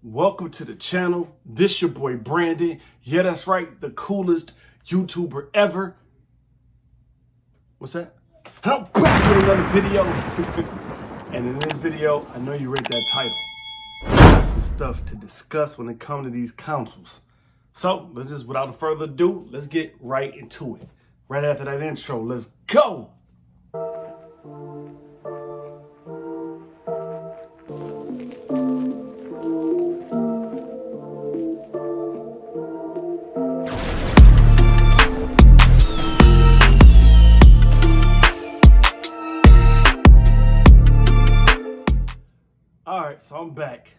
Welcome to the channel. This your boy Brandon. Yeah, that's right, the coolest YouTuber ever. What's that? And I'm back with another video. And in this video, I know you read that title. Got some stuff to discuss when it comes to these consoles. So let's just, without further ado, let's get right into it. Right after that intro, let's go. All right, so I'm back,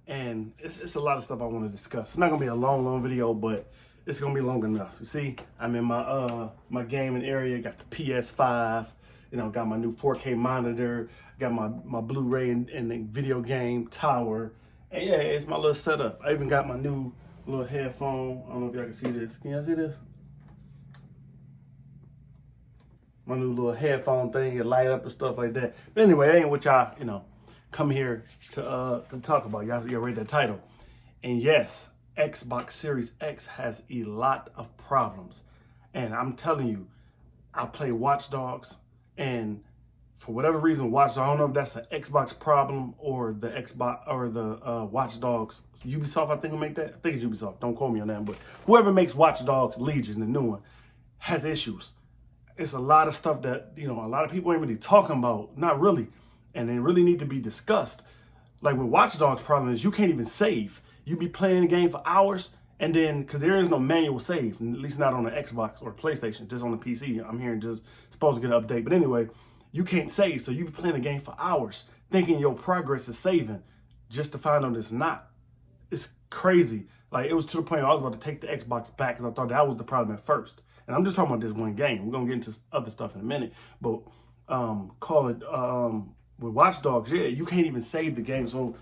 and it's a lot of stuff I want to discuss. It's not gonna be a long video, but it's gonna be long enough. You see, I'm in my gaming area. Got the PS5, got my new 4K monitor, got my Blu-ray and the video game tower, and yeah, it's my little setup. I even got my new little headphone. I don't know if y'all can see this. Can y'all see this? My new little headphone thing, it light up and stuff like that. But anyway, that ain't what y'all, come here to talk about. Y'all read that title. And yes, Xbox Series X has a lot of problems. And I'm telling you, I play Watch Dogs, and for whatever reason, Watch Dogs, I don't know if that's an Xbox problem or the Xbox or the Watch Dogs. Ubisoft, I think will make that. I think it's Ubisoft. Don't quote me on that, but whoever makes Watch Dogs Legion, the new one, has issues. It's a lot of stuff that, a lot of people ain't really talking about. Not really. And they really need to be discussed. Like with Watch Dogs problem is you can't even save. You be playing the game for hours, and then, because there is no manual save, at least not on the Xbox or PlayStation, just on the PC. I'm hearing just supposed to get an update. But anyway, you can't save. So you be playing the game for hours, thinking your progress is saving, just to find out it's not. It's crazy. Like, it was to the point where I was about to take the Xbox back because I thought that was the problem at first. And I'm just talking about this one game. We're going to get into other stuff in a minute. But with Watch Dogs, yeah, you can't even save the game. So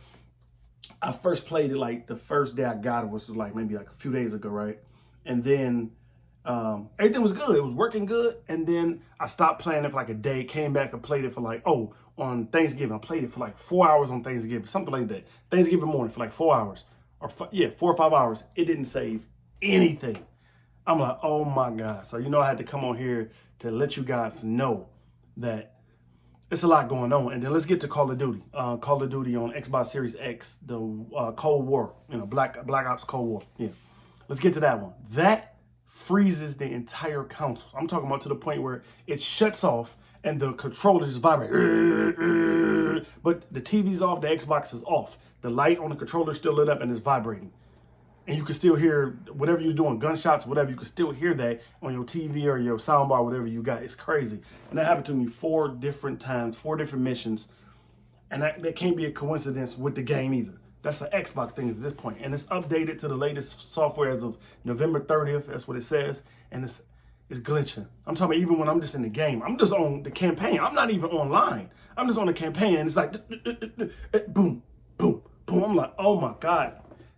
I first played it like the first day I got it, which was like maybe like a few days ago, right? And then everything was good. It was working good. And then I stopped playing it for like a day, came back and played it for like, on Thanksgiving. I played it for like 4 hours on Thanksgiving, something like that. Thanksgiving morning for like 4 hours. 4 or 5 hours. It didn't save anything. I'm like, oh my God. So, I had to come on here to let you guys know that it's a lot going on. And then let's get to Call of Duty. Call of Duty on Xbox Series X, the Cold War, Black Ops Cold War. Yeah, let's get to that one. That freezes the entire console. I'm talking about to the point where it shuts off and the controller just vibrates. But the TV's off, the Xbox is off. The light on the controller is still lit up and it's vibrating. And you can still hear whatever you're doing, gunshots, whatever, you can still hear that on your TV or your soundbar, whatever you got. It's crazy. And that happened to me 4 different times, 4 different missions. And that can't be a coincidence with the game either. That's an Xbox thing at this point. And it's updated to the latest software as of November 30th. That's what it says. And it's glitching. I'm talking about even when I'm just in the game. I'm just on the campaign. I'm not even online. I'm just on the campaign. And it's like, boom, boom, boom. I'm like, oh my God.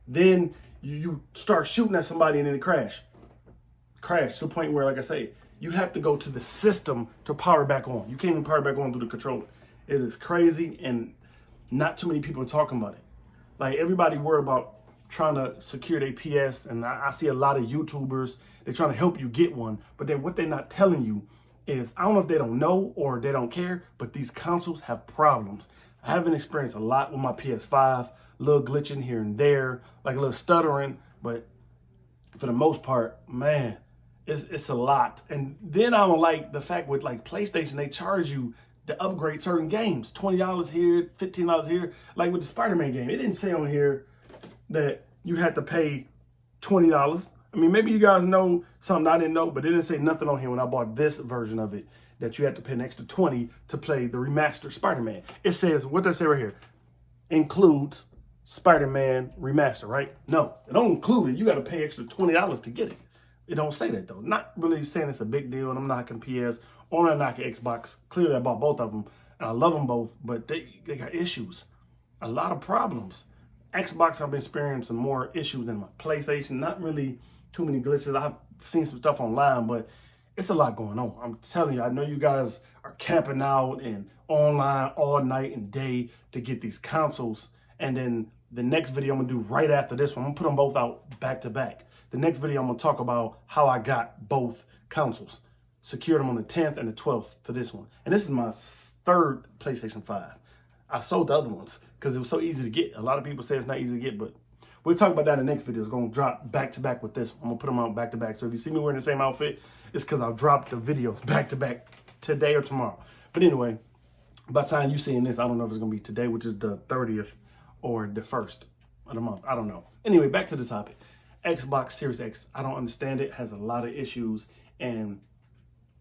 Then you start shooting at somebody and then it crash to the point where, like I say, you have to go to the system to power back on. You can't even power back on through the controller. It is crazy, and not too many people are talking about it. Like, everybody worried about trying to secure their PS, and I see a lot of YouTubers, they're trying to help you get one, but then what they're not telling you is, I don't know if they don't know or they don't care, but these consoles have problems. I haven't experienced a lot with my PS5, a little glitching here and there, like a little stuttering, but for the most part, man, it's a lot. And then I don't like the fact with like PlayStation, they charge you to upgrade certain games, $20 here, $15 here. Like with the Spider-Man game, it didn't say on here that you had to pay $20. I mean, maybe you guys know something I didn't know, but it didn't say nothing on here when I bought this version of it that you had to pay an extra $20 to play the remastered Spider-Man. It says, what does it say right here? Includes Spider-Man remaster, right? No, it don't include it. You got to pay extra $20 to get it. It don't say that though. Not really saying it's a big deal, and I'm knocking PS or I'm knocking Xbox. Clearly I bought both of them and I love them both, but they got issues. A lot of problems. Xbox, I've been experiencing more issues than my PlayStation. Not really too many glitches. I've seen some stuff online, but it's a lot going on. I'm telling you, I know you guys are camping out and online all night and day to get these consoles, and then The next video I'm gonna do right after this one, I'm gonna put them both out back to back. The next video I'm gonna talk about how I got both consoles. Secured them on the 10th and the 12th for this one. And this is my third PlayStation 5. I sold the other ones because it was so easy to get. A lot of people say it's not easy to get, but we'll talk about that in the next video. It's going to drop back to back with this. I'm going to put them out back to back. So if you see me wearing the same outfit, it's because I'll drop the videos back to back today or tomorrow. But anyway, by the time you seeing this, I don't know if it's going to be today, which is the 30th, or the 1st of the month. I don't know. Anyway, back to the topic. Xbox Series X. I don't understand it. Has a lot of issues, and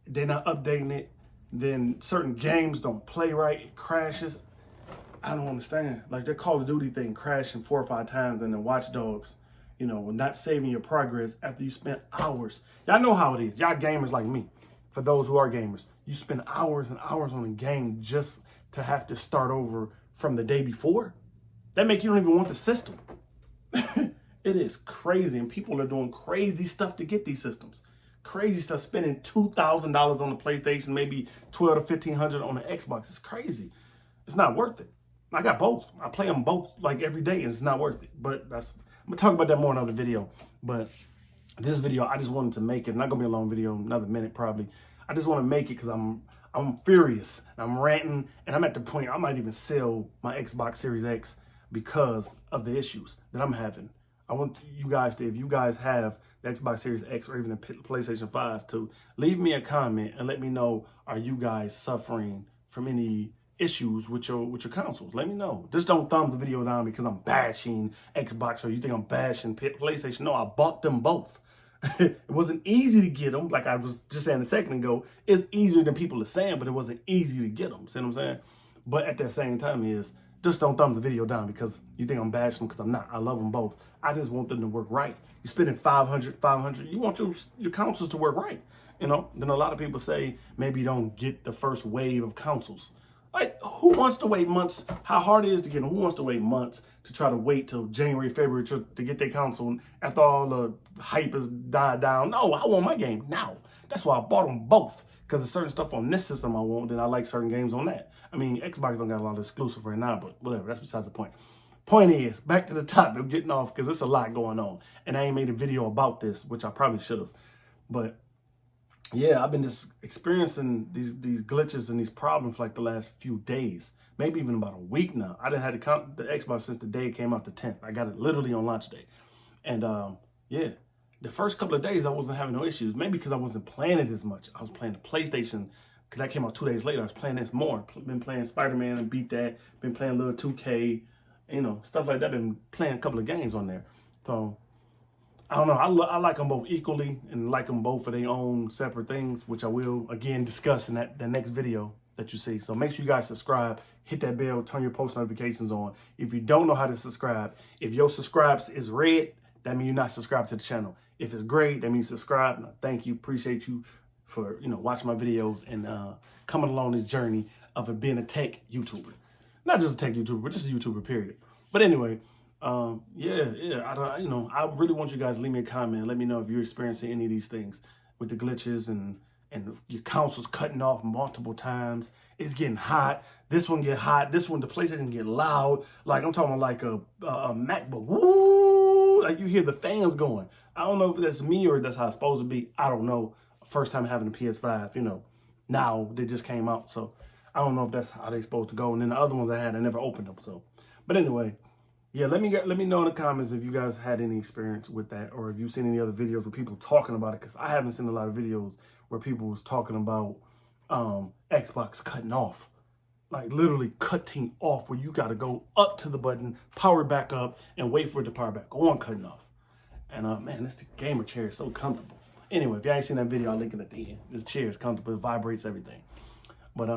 they're not updating it. Then certain games don't play right. It crashes. I don't understand. Like their Call of Duty thing crashing 4 or 5 times, and then Watch Dogs, you know, not saving your progress after you spent hours. Y'all know how it is. Y'all gamers like me. For those who are gamers, you spend hours and hours on a game just to have to start over from the day before. That make you don't even want the system. It is crazy, and people are doing crazy stuff to get these systems. Crazy stuff, spending $2,000 on the PlayStation, maybe $1,200 to $1,500 on the Xbox. It's crazy. It's not worth it. I got both. I play them both like every day, and it's not worth it. But I'm gonna talk about that more in another video. But this video, I just wanted to make it. Not gonna be a long video, another minute probably. I just want to make it because I'm furious. I'm ranting, and I'm at the point I might even sell my Xbox Series X because of the issues that I'm having. I want you guys to, if you guys have the Xbox Series X or even the PlayStation 5, to leave me a comment and let me know, are you guys suffering from any issues with your consoles? Let me know. Just don't thumb the video down because I'm bashing Xbox or you think I'm bashing PlayStation. No, I bought them both. It wasn't easy to get them. Like I was just saying a second ago, it's easier than people are saying, but it wasn't easy to get them. See what I'm saying? But at the same time is, just don't thumb the video down because you think I'm bashing them, because I'm not. I love them both. I just want them to work right. You're spending $500. You want your consoles to work right. You know, then a lot of people say maybe you don't get the first wave of consoles. Like, who wants to wait months? How hard it is to get them? Who wants to wait months to try to wait till January, February to get their console after all the hype has died down? No, I want my game now. That's why I bought them both, because there's certain stuff on this system I want, then I like certain games on that. I mean, Xbox don't got a lot of exclusive right now, but whatever, that's besides the point. Point is, back to the topic, I'm getting off because there's a lot going on. And I ain't made a video about this, which I probably should have. But yeah, I've been just experiencing these glitches and these problems for like the last few days, maybe even about a week now. I didn't have the Xbox since the day it came out, the 10th. I got it literally on launch day. And yeah, the first couple of days I wasn't having no issues, maybe because I wasn't playing it as much. I was playing the PlayStation, because that came out 2 days later. I was playing this more. Been playing Spider-Man and beat that. Been playing a little 2K, you know, stuff like that. Been playing a couple of games on there. So I don't know. I like them both equally and like them both for their own separate things, which I will, again, discuss in the next video that you see. So make sure you guys subscribe, hit that bell, turn your post notifications on. If you don't know how to subscribe, if your subscribes is red, that means you're not subscribed to the channel. If it's gray, that means subscribe. And I thank you, appreciate you for, you know, watching my videos and coming along this journey of being a tech YouTuber. Not just a tech YouTuber, but just a YouTuber, period. But anyway, I really want you guys to leave me a comment. Let me know if you're experiencing any of these things with the glitches and your console's cutting off multiple times. It's getting hot. This one get hot. This one, the PlayStation get loud. Like I'm talking like a MacBook. Woo! Like you hear the fans going. I don't know if that's me or that's how it's supposed to be. I don't know. First time having a PS5, you know, now they just came out. So I don't know if that's how they're supposed to go. And then the other ones I had, I never opened them. So, but anyway, yeah, let me know in the comments if you guys had any experience with that, or if you've seen any other videos where people talking about it, because I haven't seen a lot of videos where people was talking about Xbox cutting off, like literally cutting off, where you got to go up to the button, power back up, and wait for it to power back on, cutting off. And man, this gamer chair is so comfortable. Anyway, if you ain't seen that video, I'll link it at the end. This chair is comfortable, it vibrates, everything. But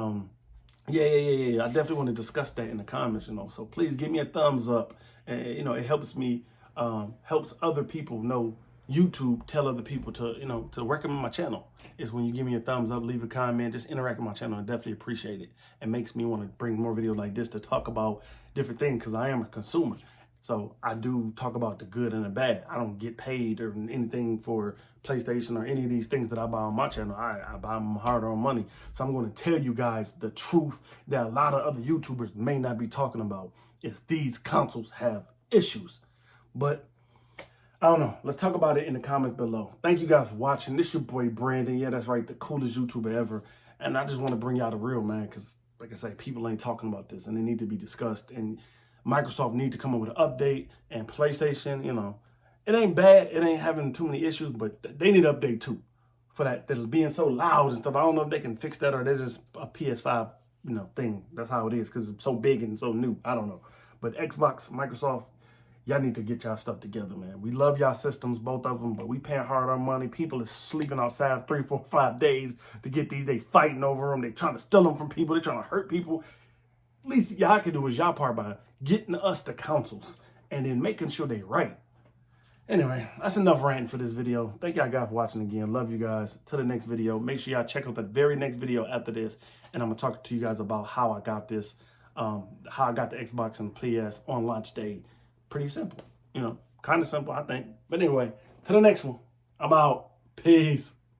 yeah. I definitely want to discuss that in the comments, you know. So please give me a thumbs up. And, you know, it helps me, helps other people know YouTube, tell other people to, you know, to recommend my channel. Is when you give me a thumbs up, leave a comment, just interact with my channel. I definitely appreciate it. It makes me want to bring more videos like this to talk about different things, because I am a consumer. So I do talk about the good and the bad. I don't get paid or anything for PlayStation or any of these things that I buy on my channel. I buy them hard-earned money. So I'm going to tell you guys the truth that a lot of other YouTubers may not be talking about. If these consoles have issues. But I don't know. Let's talk about it in the comments below. Thank you guys for watching. This your boy Brandon. Yeah, that's right. The coolest YouTuber ever. And I just want to bring y'all the real, man, because like I say, people ain't talking about this and they need to be discussed. And Microsoft need to come up with an update, and PlayStation, you know, it ain't bad. It ain't having too many issues, but they need an update too for that. They're being so loud and stuff. I don't know if they can fix that or they're just a PS5, you know, thing. That's how it is because it's so big and so new. I don't know. But Xbox, Microsoft, y'all need to get y'all stuff together, man. We love y'all systems, both of them, but we paying hard on money. People is sleeping outside 3, 4, 5 days to get these. They fighting over them. They trying to steal them from people. They trying to hurt people. At least y'all can do is y'all part by getting us the councils and then making sure they right. Anyway, that's enough ranting for this video. Thank y'all guys for watching again. Love you guys. Till the next video. Make sure y'all check out the very next video after this. And I'm going to talk to you guys about how I got this, how I got the Xbox and PS on launch day. Pretty simple, you know, kind of simple, I think. But anyway, to the next one. I'm out. Peace.